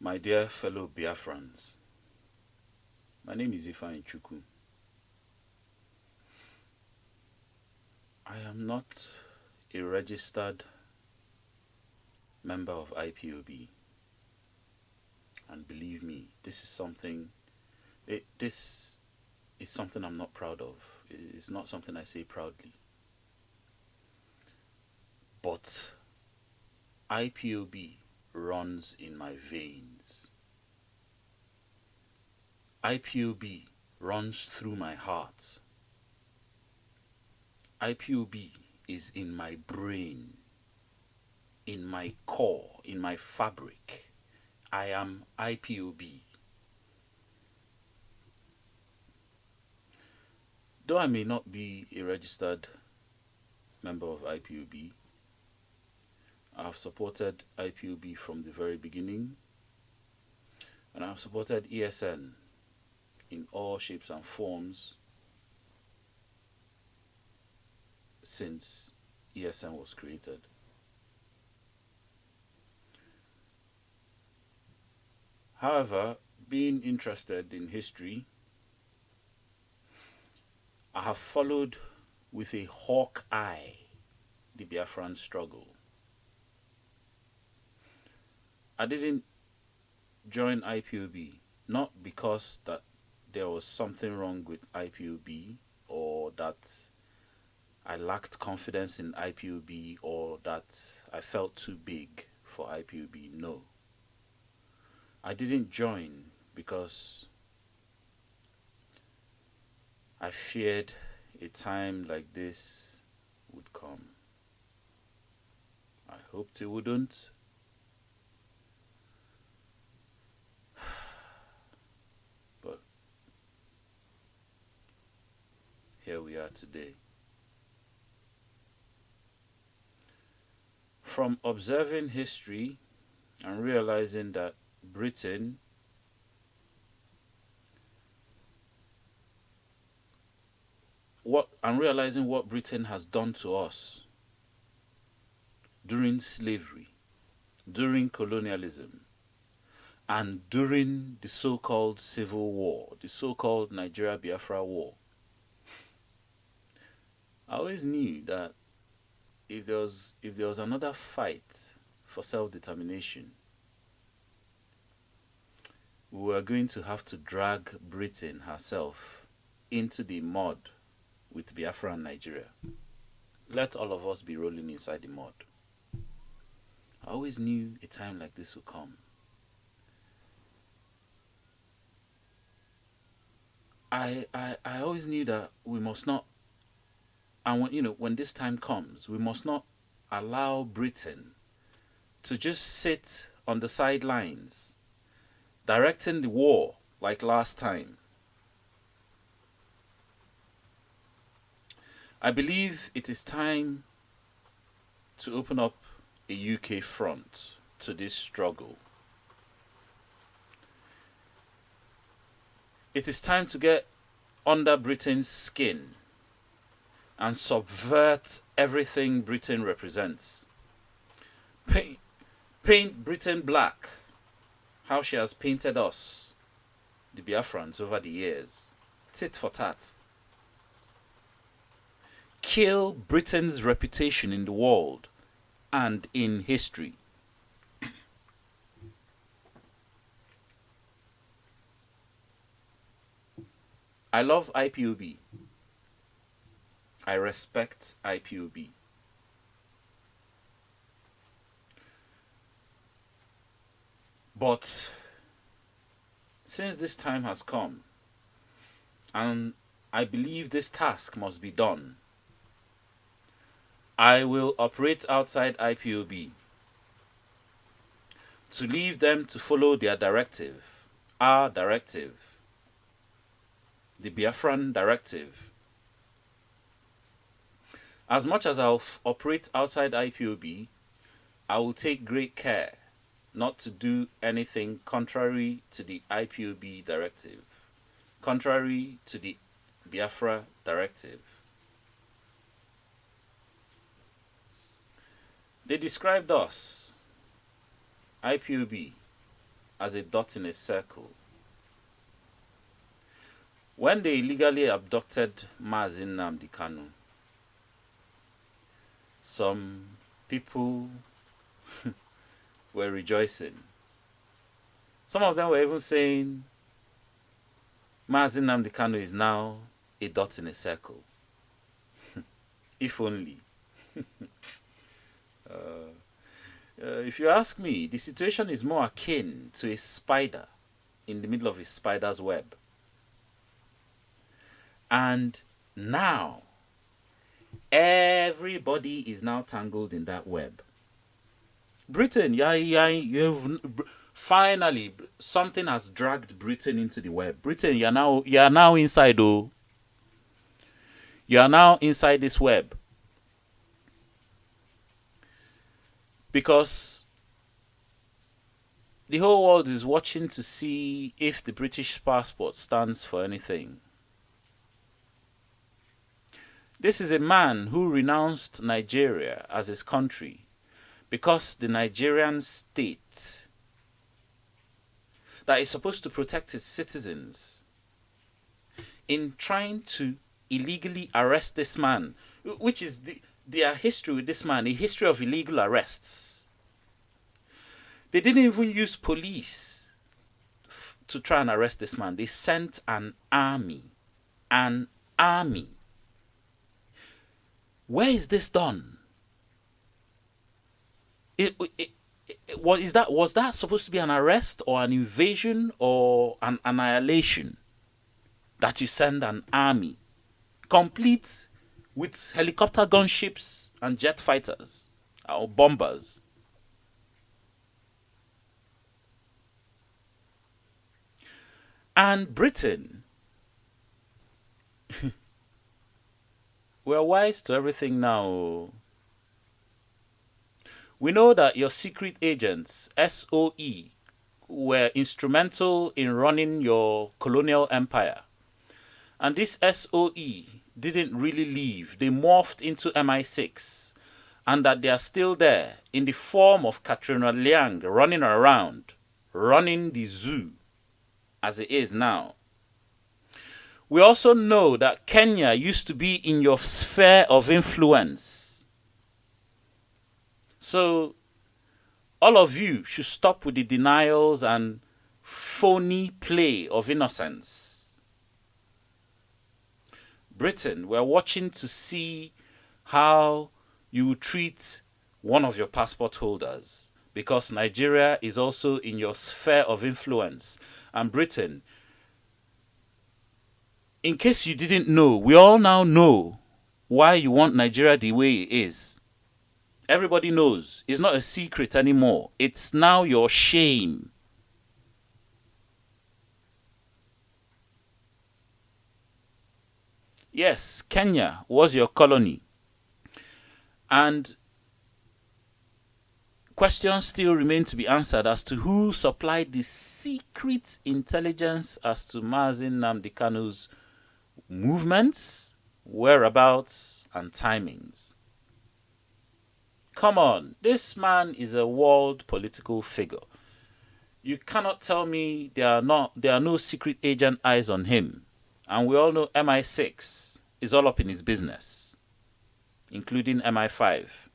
My dear fellow Biafrans, my name is Ifeanyi Chukwu. I am not a registered member of IPOB, and believe me, this is something I'm not proud of. It's not something I say proudly. But IPOB runs in my veins. IPOB runs through my heart. IPOB is in my brain, in my core, in my fabric. I am IPOB. Though I may not be a registered member of IPOB, I have supported IPOB from the very beginning, and I have supported ESN in all shapes and forms since ESN was created. However, being interested in history, I have followed with a hawk eye the Biafran struggle. I didn't join IPOB not because that there was something wrong with IPOB or that I lacked confidence in IPOB or that I felt too big for IPOB. No. I didn't join because I feared a time like this would come. I hoped it wouldn't. But here we are today. From observing history and realizing that Britain realizing what Britain has done to us during slavery, during colonialism, and during the so-called civil war, the so-called Nigeria-Biafra war. I always knew that if there was another fight for self-determination, we were going to have to drag Britain herself into the mud with Biafra and Nigeria. Let all of us be rolling inside the mud. I always knew a time like this would come. I always knew that we must not, and when this time comes, we must not allow Britain to just sit on the sidelines directing the war like last time. I believe it is time to open up a UK front to this struggle. It is time to get under Britain's skin and subvert everything Britain represents. Paint Britain black, how she has painted us, the Biafrans, over the years. Tit for tat. Kill Britain's reputation in the world and in history. I love IPOB. I respect IPOB. But since this time has come, and I believe this task must be done, I will operate outside IPOB to leave them to follow their directive, our directive, the Biafran directive. As much as I'll operate outside IPOB, I will take great care not to do anything contrary to the IPOB directive, contrary to the Biafra directive. They described us, IPOB, as a dot in a circle. When they illegally abducted Mazin Nnamdi Kanu, some people were rejoicing. Some of them were even saying Mazin Nnamdi Kanu is now a dot in a circle. If only. If you ask me, the situation is more akin to a spider in the middle of a spider's web. And now, everybody is now tangled in that web. Britain, finally, something has dragged Britain into the web. Britain, you are now inside, oh. You are now inside this web. Because the whole world is watching to see if the British passport stands for anything. This is a man who renounced Nigeria as his country because the Nigerian state that is supposed to protect its citizens, in trying to illegally arrest this man, which is their history with this man, a history of illegal arrests. They didn't even use police to try and arrest this man. They sent an army. An army. Where is this done? Was that supposed to be an arrest or an invasion or an annihilation? That you send an army, complete with helicopter gunships and jet fighters or bombers. And Britain, we're wise to everything now. We know that your secret agents, SOE, were instrumental in running your colonial empire. And this SOE didn't really leave. They morphed into MI6. And that they are still there in the form of Katrina Liang running around, running the zoo as it is now. We also know that Kenya used to be in your sphere of influence. So, all of you should stop with the denials and phony play of innocence. Britain, we're watching to see how you treat one of your passport holders, because Nigeria is also in your sphere of influence. And Britain, in case you didn't know, we all now know why you want Nigeria the way it is. Everybody knows. It's not a secret anymore. It's now your shame. Yes, Kenya was your colony. And questions still remain to be answered as to who supplied the secret intelligence as to Mazin Nnamdi Kanu's movements, whereabouts, and timings. Come on, this man is a world political figure. You cannot tell me there are no secret agent eyes on him. And we all know MI6 is all up in his business, including MI5.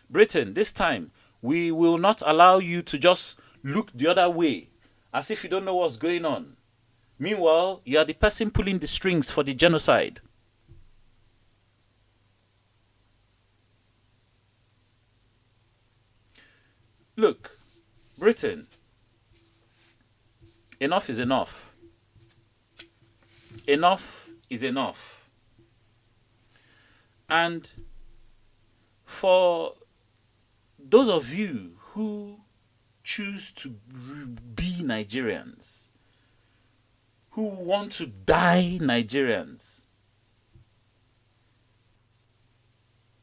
Britain, this time, we will not allow you to just look the other way, as if you don't know what's going on. Meanwhile, you are the person pulling the strings for the genocide. Look, Britain, enough is enough. Enough is enough. And for those of you who choose to be Nigerians, who want to die Nigerians,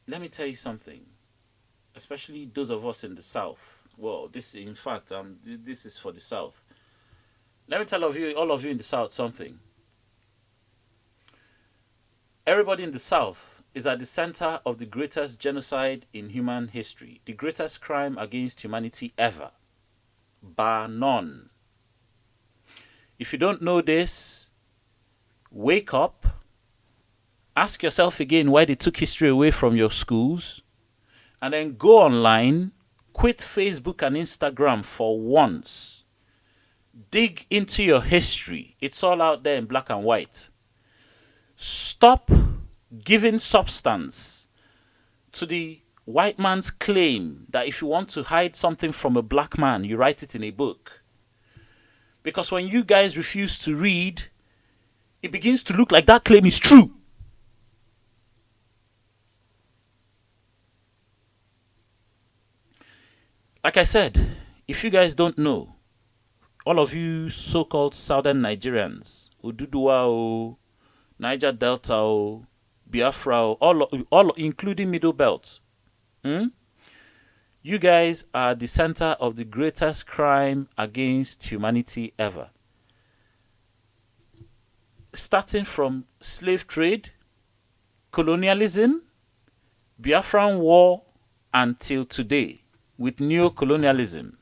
let me tell you something. Especially those of us in the South. Well, this is for the South. Let me tell all of you in the South something. Everybody in the South is at the center of the greatest genocide in human history, the greatest crime against humanity ever, bar none. If you don't know this, wake up, ask yourself again why they took history away from your schools, and then go online, quit Facebook and Instagram for once. Dig into your history. It's all out there in black and white. Stop giving substance to the white man's claim that if you want to hide something from a black man, you write it in a book. Because when you guys refuse to read, it begins to look like that claim is true. Like I said, if you guys don't know, all of you so-called southern Nigerians, Oduduwa o, Niger Delta o, Biafra o, all including Middle Belt, you guys are the center of the greatest crime against humanity ever. Starting from slave trade, colonialism, Biafran war, until today with neo-colonialism.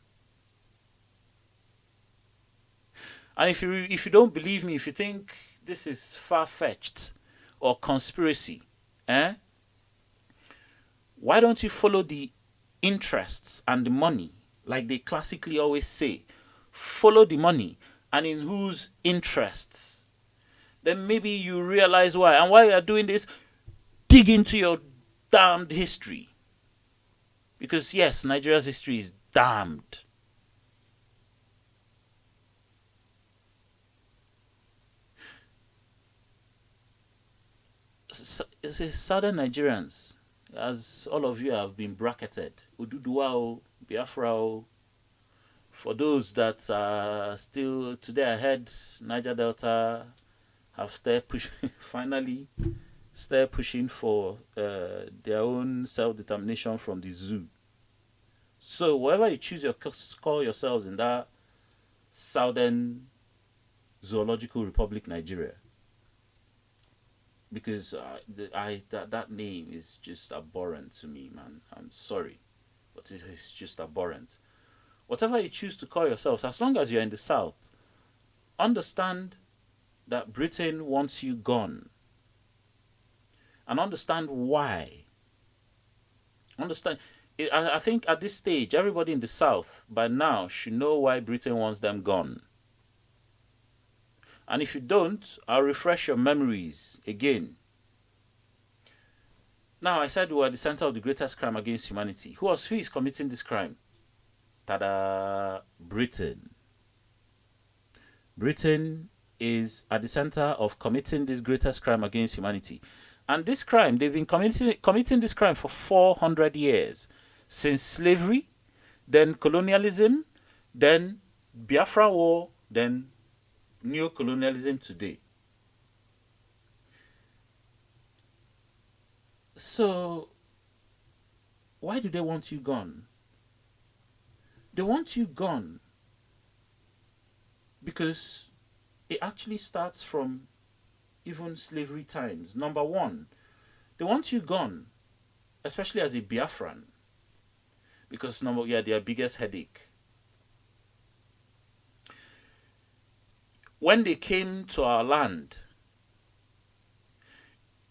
And if you don't believe me, if you think this is far-fetched or conspiracy, why don't you follow the interests and the money, like they classically always say? Follow the money, and in whose interests? Then maybe you realize why. And while you are doing this, dig into your damned history. Because yes, Nigeria's history is damned. Southern Nigerians, as all of you have been bracketed, Oduduwa o, Biafra o. For those that are still, today I heard Niger Delta have finally started pushing for their own self-determination from the zoo. So whatever you choose to call yourselves in that Southern Zoological Republic, Nigeria, because that name is just abhorrent to me, man. I'm sorry, but it is just abhorrent. Whatever you choose to call yourselves, as long as you're in the South, understand that Britain wants you gone. And understand why. I think at this stage, everybody in the South by now should know why Britain wants them gone. And if you don't, I'll refresh your memories again. Now, I said we are the center of the greatest crime against humanity. Who is committing this crime? Ta-da! Britain. Britain is at the center of committing this greatest crime against humanity. And this crime, they've been committing this crime for 400 years. Since slavery, then colonialism, then Biafra war, then neo-colonialism today. So, why do they want you gone? They want you gone because it actually starts from even slavery times. Number one, they want you gone, especially as a Biafran, because their biggest headache. When they came to our land,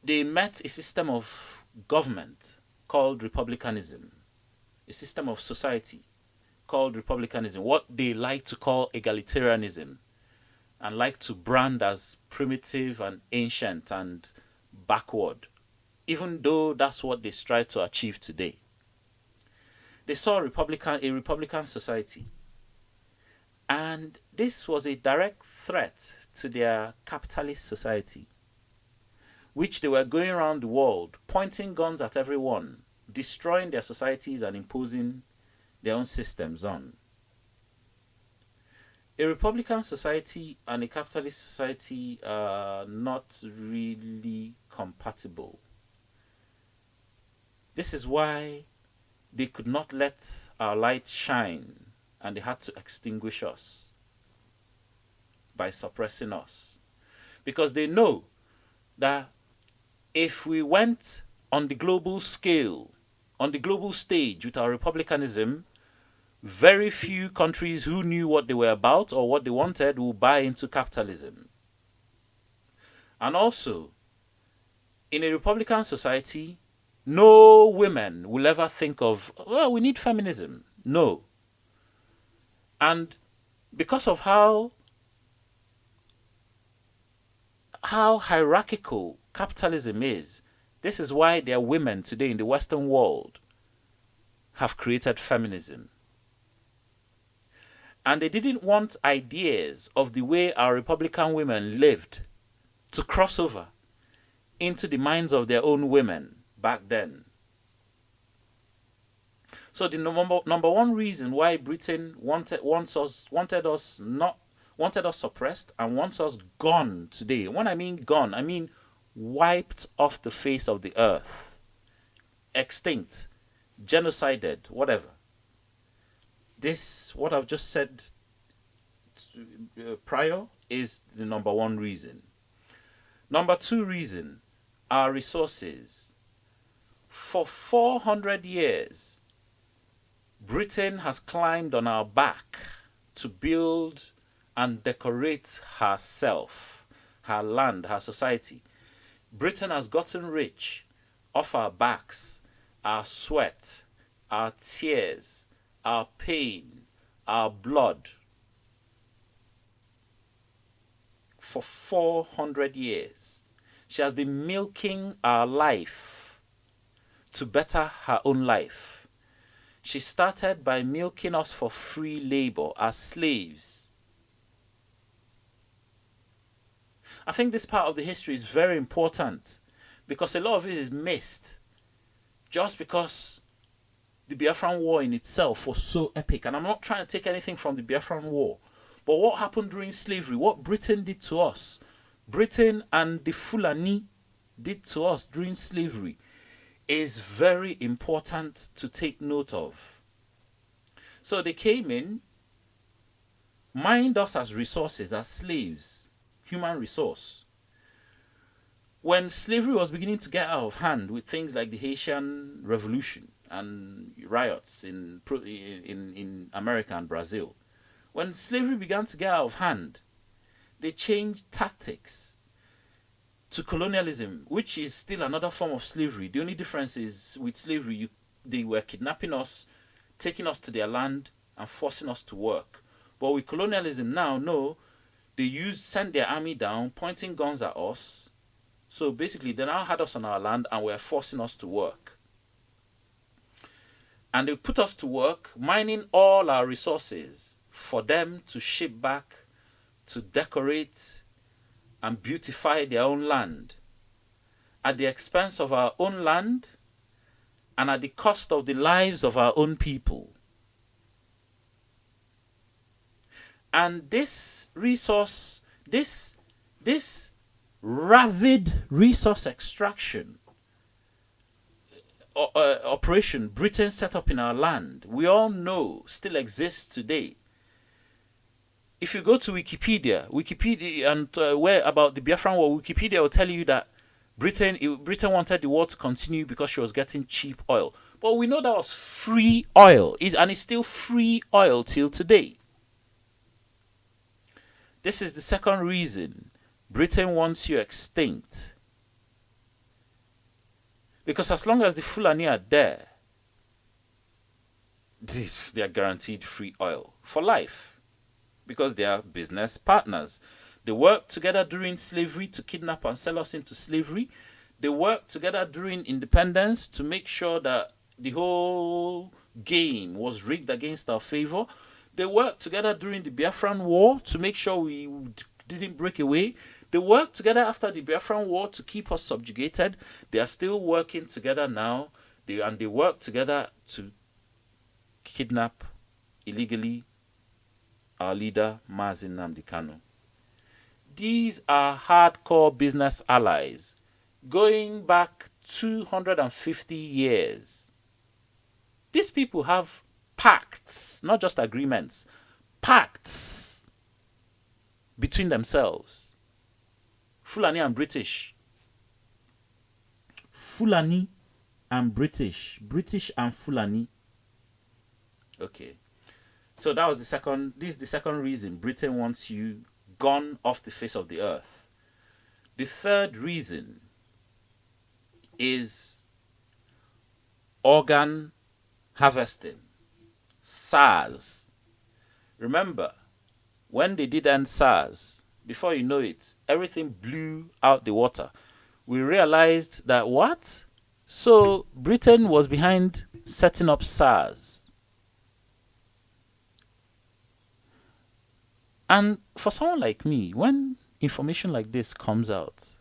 they met a system of government called republicanism, a system of society called republicanism, what they like to call egalitarianism, and like to brand as primitive and ancient and backward, even though that's what they strive to achieve today. They saw a republican society, and this was a direct threat to their capitalist society, which they were going around the world pointing guns at everyone, destroying their societies and imposing their own systems on. A republican society and a capitalist society are not really compatible. This is why they could not let our light shine, and they had to extinguish us by suppressing us. Because they know that if we went on the global scale, on the global stage with our republicanism, very few countries who knew what they were about or what they wanted will buy into capitalism. And also, in a Republican society, no women will ever think of, well, we need feminism. No. And because of how hierarchical capitalism is, this is why there are women today in the Western world have created feminism. And they didn't want ideas of the way our Republican women lived to cross over into the minds of their own women back then. So the number one reason why Britain wanted us suppressed and wants us gone today. When I mean gone, I mean wiped off the face of the earth, extinct, genocided, whatever. This, what I've just said prior, is the number one reason. Number two reason, our resources. For 400 years, Britain has climbed on our back to build and decorate herself, her land, her society. Britain has gotten rich off our backs, our sweat, our tears, our pain, our blood. For 400 years, she has been milking our life to better her own life. She started by milking us for free labor as slaves. I think this part of the history is very important because a lot of it is missed just because the Biafran War in itself was so epic. And I'm not trying to take anything from the Biafran War, but what happened during slavery, what Britain did to us, Britain and the Fulani did to us during slavery, is very important to take note of. So they came in, mined us as resources, as slaves, human resource. When slavery was beginning to get out of hand with things like the Haitian Revolution and riots in America and Brazil, when slavery began to get out of hand, they changed tactics to colonialism, which is still another form of slavery. The only difference is with slavery, they were kidnapping us, taking us to their land, and forcing us to work. But with colonialism now, no, they send their army down, pointing guns at us. So basically, they now had us on our land and were forcing us to work. And they put us to work, mining all our resources for them to ship back, to decorate and beautify their own land at the expense of our own land and at the cost of the lives of our own people. And this resource, this rapid resource extraction operation Britain set up in our land, we all know still exists today. If you go to Wikipedia and where about the Biafran War, Wikipedia will tell you that Britain wanted the war to continue because she was getting cheap oil. But we know that was free oil, and it's still free oil till today. This is the second reason Britain wants you extinct. Because as long as the Fulani are there, they are guaranteed free oil for life. Because they are business partners. They worked together during slavery to kidnap and sell us into slavery. They worked together during independence to make sure that the whole game was rigged against our favor. They worked together during the Biafran War to make sure we didn't break away. They worked together after the Biafran War to keep us subjugated. They are still working together now. They work together to kidnap illegally our leader, Mazin Nnamdi Kanu. These are hardcore business allies going back 250 years. These people have pacts, not just agreements, pacts between themselves. Fulani and British. Fulani and British and Fulani. Okay. So that was the second. This is the second reason Britain wants you gone off the face of the earth. The third reason is organ harvesting. SARS. Remember, when they did end SARS, before you know it, everything blew out the water. We realized that what? So Britain was behind setting up SARS. And for someone like me, when information like this comes out,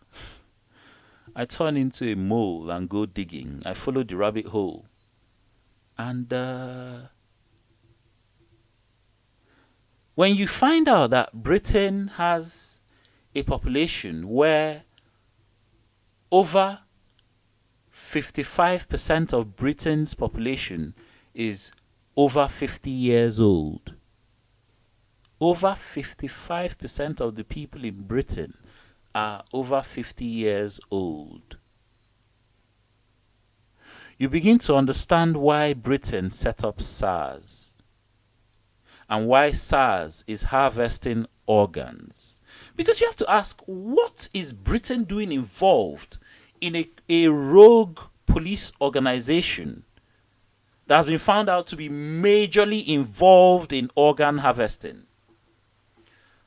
I turn into a mole and go digging. I follow the rabbit hole. And when you find out that Britain has a population where over 55% of Britain's population is over 50 years old. Over 55% of the people in Britain are over 50 years old. You begin to understand why Britain set up SARS and why SARS is harvesting organs. Because you have to ask, what is Britain doing involved in a rogue police organization that has been found out to be majorly involved in organ harvesting?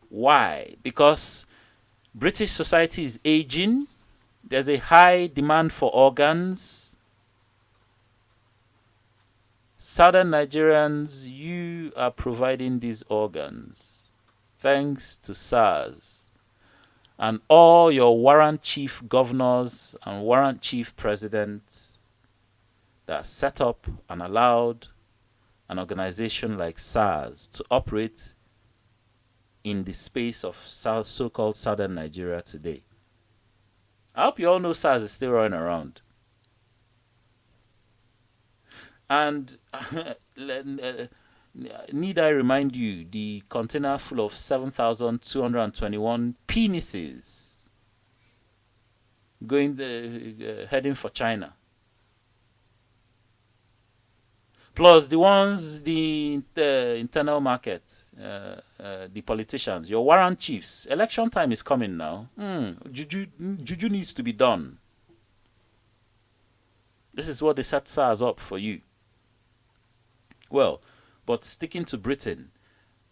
Why? Because British society is aging. There's a high demand for organs. Southern Nigerians, you are providing these organs thanks to SARS and all your warrant chief governors and warrant chief presidents that set up and allowed an organization like SARS to operate in the space of so-called Southern Nigeria today. I hope you all know SARS is still running around. And need I remind you, the container full of 7,221 penises going heading for China. Plus the ones, the internal market, the politicians, your warrant chiefs. Election time is coming now. Juju needs to be done. This is what they set SARS up for you. Well, but sticking to Britain,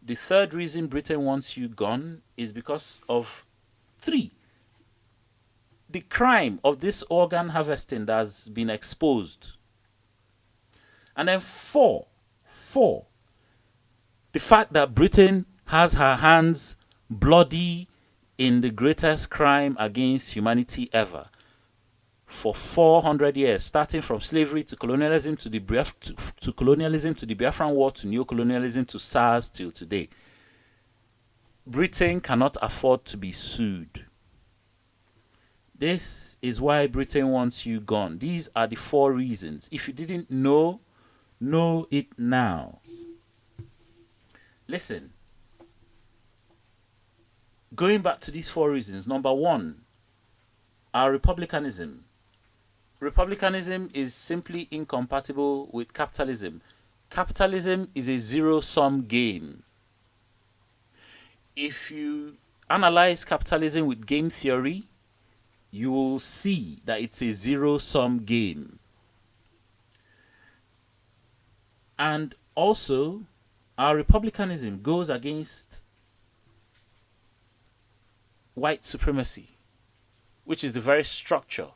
the third reason Britain wants you gone is because of 3. The crime of this organ harvesting that has been exposed. And then 4, the fact that Britain has her hands bloody in the greatest crime against humanity ever. For 400 years, starting from slavery to colonialism to the colonialism to the Biafran War to neo-colonialism to SARS till today. Britain cannot afford to be sued. This is why Britain wants you gone. These are the 4 reasons. If you didn't know it now. Listen. Going back to these 4 reasons. Number 1, our republicanism. Republicanism is simply incompatible with capitalism. Capitalism is a zero-sum game. If you analyze capitalism with game theory, you will see that it's a zero-sum game. And also, our republicanism goes against white supremacy, which is the very structure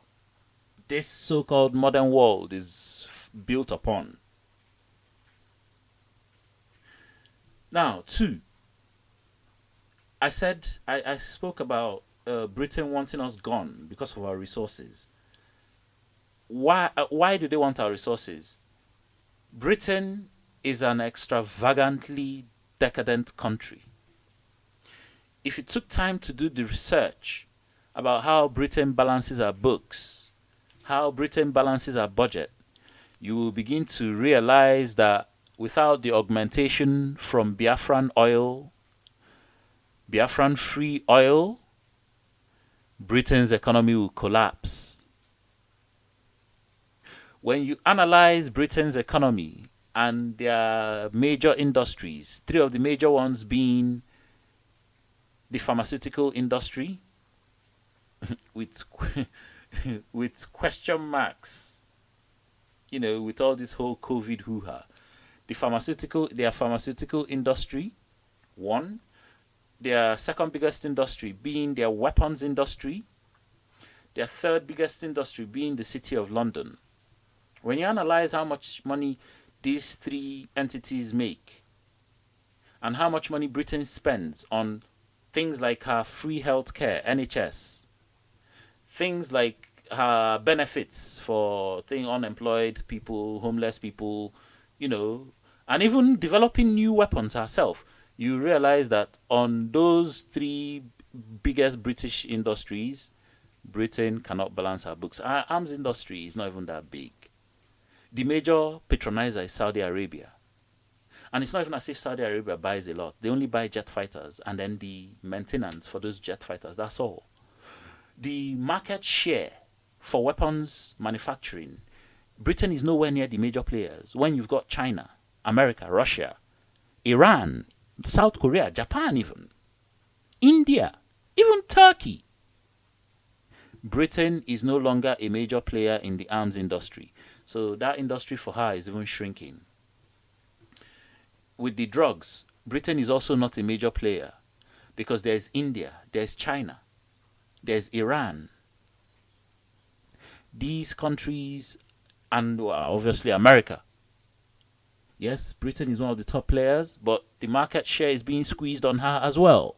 this so-called modern world is built upon. Now, 2, I spoke about Britain wanting us gone because of our resources. Why do they want our resources? Britain is an extravagantly decadent country. If you took time to do the research about how Britain balances our books, how Britain balances our budget, you will begin to realize that without the augmentation from Biafran oil, Biafran free oil, Britain's economy will collapse. When you analyze Britain's economy and their major industries, three of the major ones being the pharmaceutical industry, with with question marks, with all this whole COVID hoo-ha. Their pharmaceutical industry, one. Their second biggest industry being their weapons industry. Their third biggest industry being the City of London. When you analyze how much money these three entities make and how much money Britain spends on things like her free healthcare, NHS, things like her benefits for unemployed people, homeless people, and even developing new weapons herself, you realize that on those three biggest British industries, Britain cannot balance her books. Our arms industry is not even that big. The major patronizer is Saudi Arabia. And it's not even as if Saudi Arabia buys a lot. They only buy jet fighters and then the maintenance for those jet fighters. That's all. The market share for weapons manufacturing, Britain is nowhere near the major players. When you've got China, America, Russia, Iran, South Korea, Japan even, India, even Turkey. Britain is no longer a major player in the arms industry. So that industry for her is even shrinking. With the drugs, Britain is also not a major player because there's India, there's China, there's Iran. These countries, and obviously America. Yes, Britain is one of the top players, but the market share is being squeezed on her as well.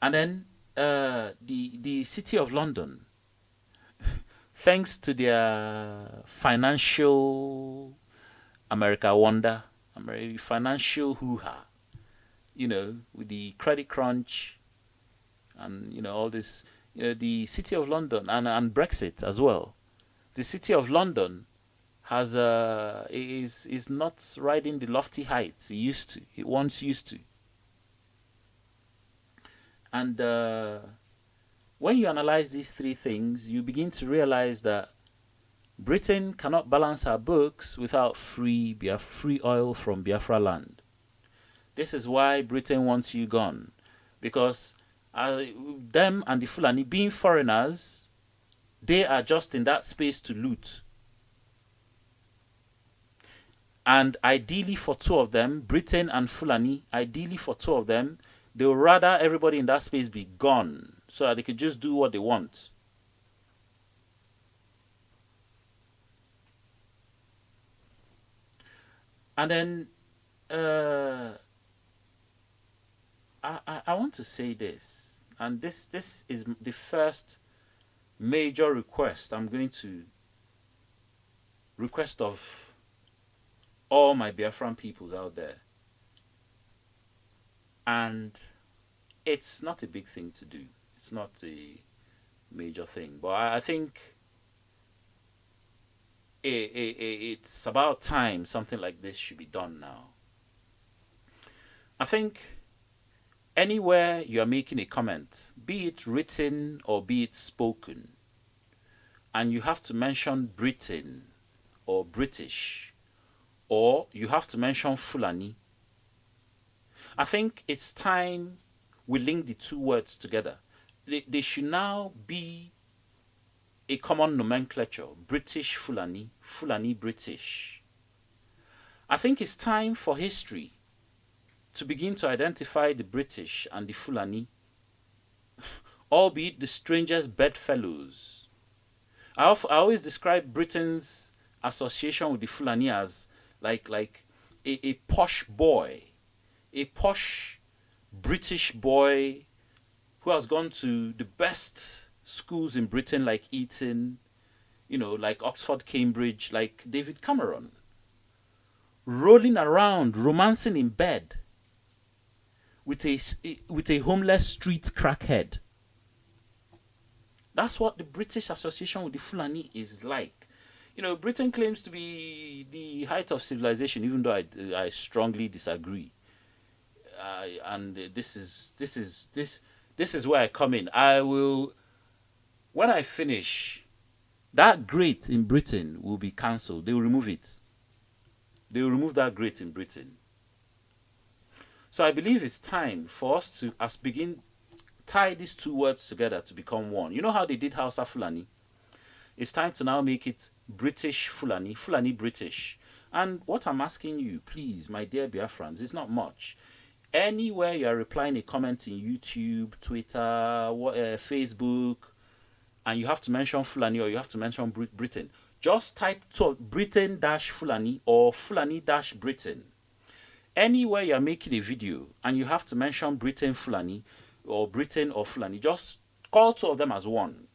And then the City of London, thanks to their financial America wonder, financial hoo-ha, with the credit crunch and, all this, the City of London and Brexit as well. The City of London is not riding the lofty heights it once used to. And when you analyze these three things, you begin to realize that Britain cannot balance her books without free oil from Biafra land. This is why Britain wants you gone. Because them and the Fulani, being foreigners, they are just in that space to loot. And ideally for two of them, Britain and Fulani, ideally for two of them, they would rather everybody in that space be gone so that they could just do what they want. And then I want to say this, and this is the first major request I'm going to request of all my Biafran peoples out there. And it's not a big thing to do. It's not a major thing. But I think it's about time something like this should be done now. I think anywhere you are making a comment, be it written or be it spoken, and you have to mention Britain or British, or you have to mention Fulani, I think it's time we link the two words together. They should now be a common nomenclature: British Fulani, Fulani British. I think it's time for history to begin to identify the British and the Fulani, albeit the strangest bedfellows. I always describe Britain's association with the Fulani as like a posh boy, a posh British boy who has gone to the best schools in Britain, like Eton, like Oxford, Cambridge, like David Cameron, rolling around, romancing in bed with a homeless street crackhead. That's what the British association with the Fulani is like. Britain claims to be the height of civilization, even though I strongly disagree. And this is where I come in. I will, when I finish That grate in Britain will be cancelled. They will remove it. They will remove that grate in Britain. So I believe it's time for us to tie these two words together to become one. You know how they did Hausa Fulani? It's time to now make it British Fulani, Fulani British. And what I'm asking you, please, my dear Biafrans, is not much. Anywhere you are replying a comment in YouTube, Twitter, Facebook, and you have to mention Fulani or you have to mention Britain, just type Britain-Fulani or Fulani-Britain. Anywhere you're making a video and you have to mention Britain Fulani or Britain or Fulani, just call two of them as one.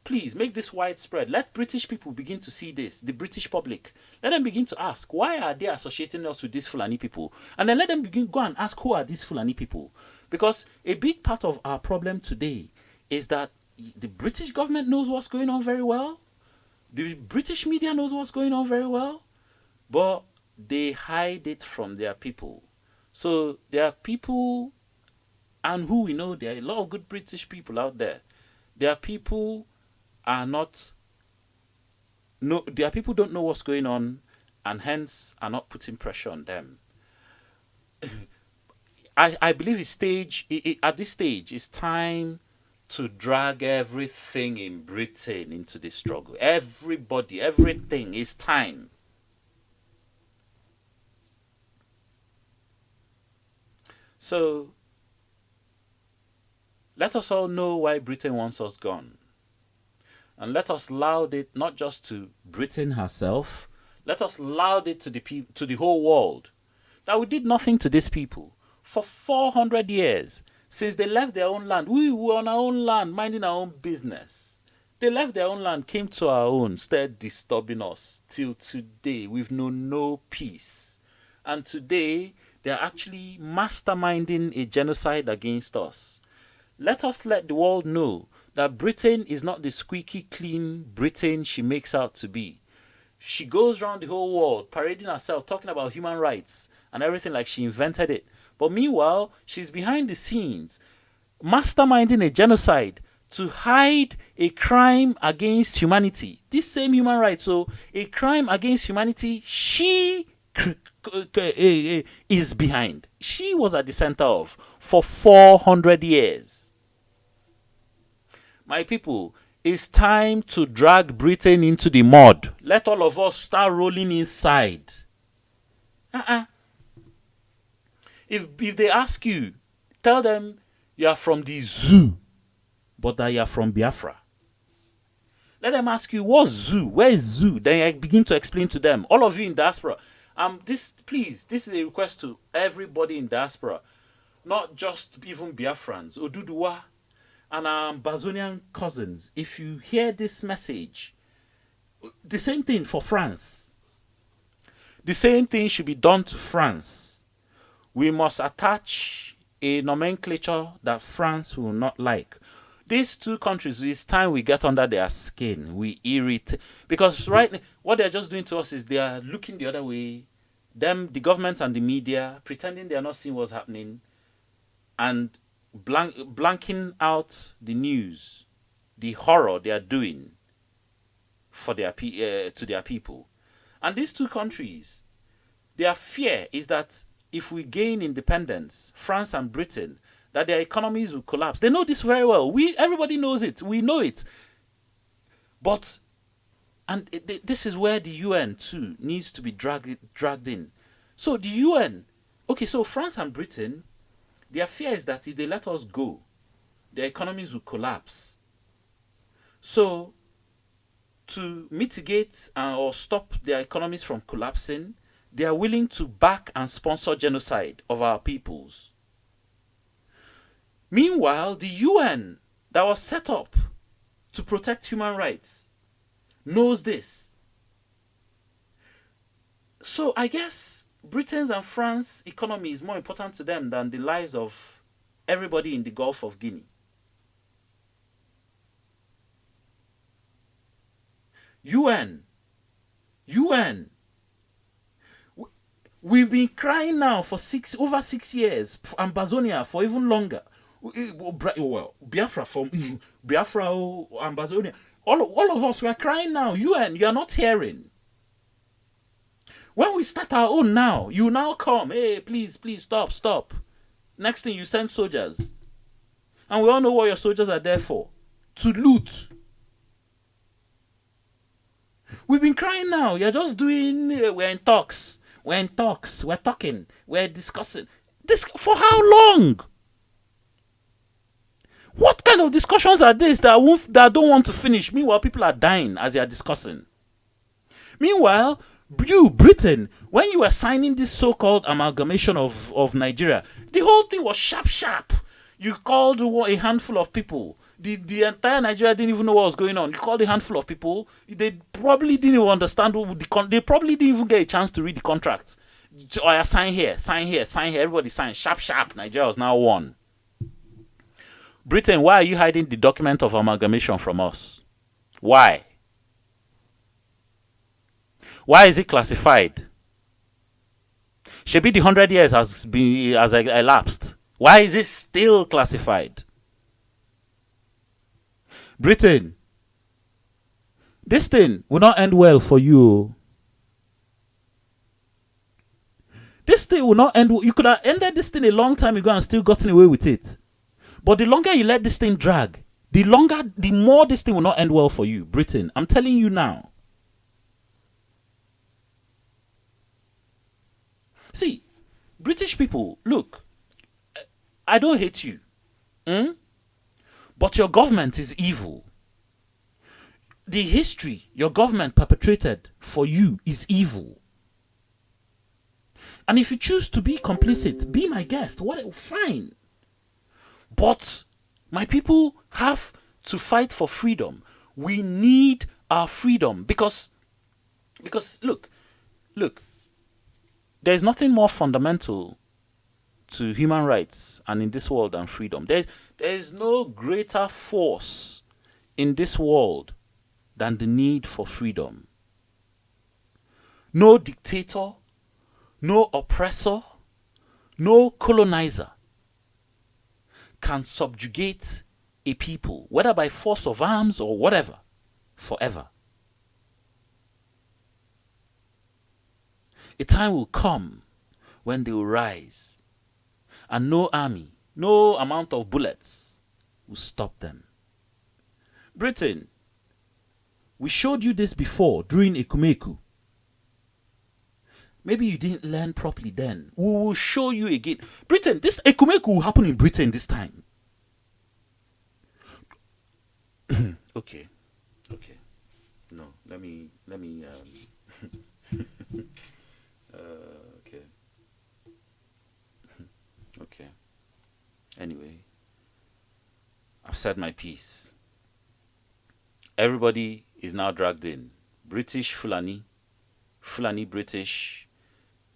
Please make this widespread. Let British people begin to see this, the British public. Let them begin to ask, why are they associating us with these Fulani people? And then let them go and ask, who are these Fulani people? Because a big part of our problem today is that the British government knows what's going on very well. The British media knows what's going on very well. But they hide it from their people. So there are people, and who we know, there are a lot of good British people out there. There are people their people don't know what's going on, and hence are not putting pressure on them. I believe at this stage, it's time to drag everything in Britain into the struggle. Everybody, everything is time. So, let us all know why Britain wants us gone. And let us loud it not just to Britain herself, let us loud it to the whole world that we did nothing to these people for 400 years since they left their own land. We were on our own land, minding our own business. They left their own land, came to our own, started disturbing us. Till today, we've known no peace. And today, they're actually masterminding a genocide against us. Let us let the world know that Britain is not the squeaky clean Britain she makes out to be. She goes around the whole world parading herself, talking about human rights and everything like she invented it. But meanwhile, she's behind the scenes, masterminding a genocide to hide a crime against humanity. This same human rights, so a crime against humanity, she is behind. She was at the center of for 400 years. My people, it's time to drag Britain into the mud. Let all of us start rolling inside. If they ask you, tell them you are from the zoo, but that you are from Biafra. Let them ask you, what's zoo? Where is zoo? Then I begin to explain to them. All of you in diaspora. This is a request to everybody in diaspora, not just even Biafrans, Oduduwa, and our Ambazonian cousins. If you hear this message, the same thing for France. The same thing should be done to France. We must attach a nomenclature that France will not like. These two countries, it's time we get under their skin. We irritate. Because right now, what they're just doing to us is they are looking the other way. The government and the media, pretending they are not seeing what's happening, and blanking out the news, the horror they are doing for to their people. And these two countries, their fear is that if we gain independence, France and Britain, that their economies will collapse. They know this very well. Everybody knows it. We know it. But, this is where the UN too needs to be dragged in. So the UN, okay, so France and Britain, their fear is that if they let us go, their economies will collapse. So, to mitigate or stop their economies from collapsing, they are willing to back and sponsor genocide of our peoples. Meanwhile, the UN that was set up to protect human rights knows this. So I guess Britain's and France's economy is more important to them than the lives of everybody in the Gulf of Guinea. UN. We've been crying now for over 6 years, Ambazonia for even longer. Well, Biafra, Ambazonia. All of us, we are crying now. You are not hearing. When we start our own now, you now come. Hey, please, stop. Next thing, you send soldiers. And we all know what your soldiers are there for. To loot. We've been crying now. You're just doing, we're in talks. We're talking. We're discussing. This for how long? What kind of discussions are these that don't want to finish? Meanwhile, people are dying as they are discussing. Meanwhile, you, Britain, when you were signing this so-called amalgamation of Nigeria, the whole thing was sharp. You called a handful of people. The entire Nigeria didn't even know what was going on. You called a handful of people. They probably didn't even understand they probably didn't even get a chance to read the contract. Oh, yeah, sign here. Everybody sign. Sharp. Nigeria was now won. Britain, why are you hiding the document of amalgamation from us? Why? Why is it classified? Shebi the 100 years has elapsed. Why is it still classified? Britain, this thing will not end well for you. This thing will not end. You could have ended this thing a long time ago and still gotten away with it. But the longer you let this thing drag, the more this thing will not end well for you, Britain. I'm telling you now. See, British people, look, I don't hate you. But your government is evil. The history your government perpetrated for you is evil. And if you choose to be complicit, be my guest. Fine. But my people have to fight for freedom. We need our freedom because look, there is nothing more fundamental to human rights and in this world than freedom. There is no greater force in this world than the need for freedom. No dictator, no oppressor, no colonizer can subjugate a people, whether by force of arms or whatever, forever. A time will come when they will rise, and no army, no amount of bullets will stop them. Britain, we showed you this before during Ekumeku. Maybe you didn't learn properly then. We will show you again. Britain, this Ekumeku will happen in Britain this time. Okay. No, let me okay. Okay. Anyway, I've said my piece. Everybody is now dragged in. British-Fulani, Fulani-British,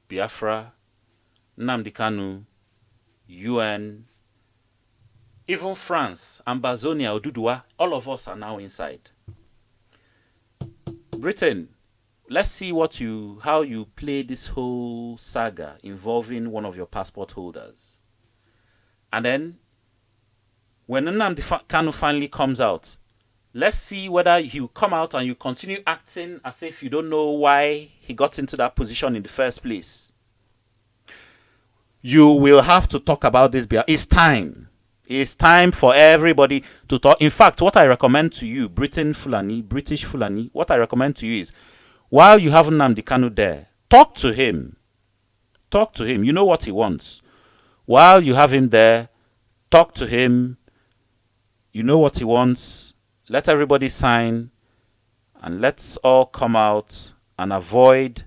Biafra, Nnamdi Kanu, UN, even France, Ambazonia, Oduduwa, all of us are now inside. Britain, let's see how you play this whole saga involving one of your passport holders. And then, when Nnamdi Kanu finally comes out, let's see whether he'll come out and you continue acting as if you don't know why he got into that position in the first place. You will have to talk about this. It's time. It's time for everybody to talk. In fact, what I recommend to you, British-Fulani, what I recommend to you is, while you have Nnamdi Kanu there, talk to him. Talk to him. You know what he wants. While you have him there, talk to him. You know what he wants. Let everybody sign, and let's all come out and avoid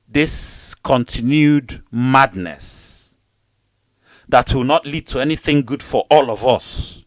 this continued madness that will not lead to anything good for all of us.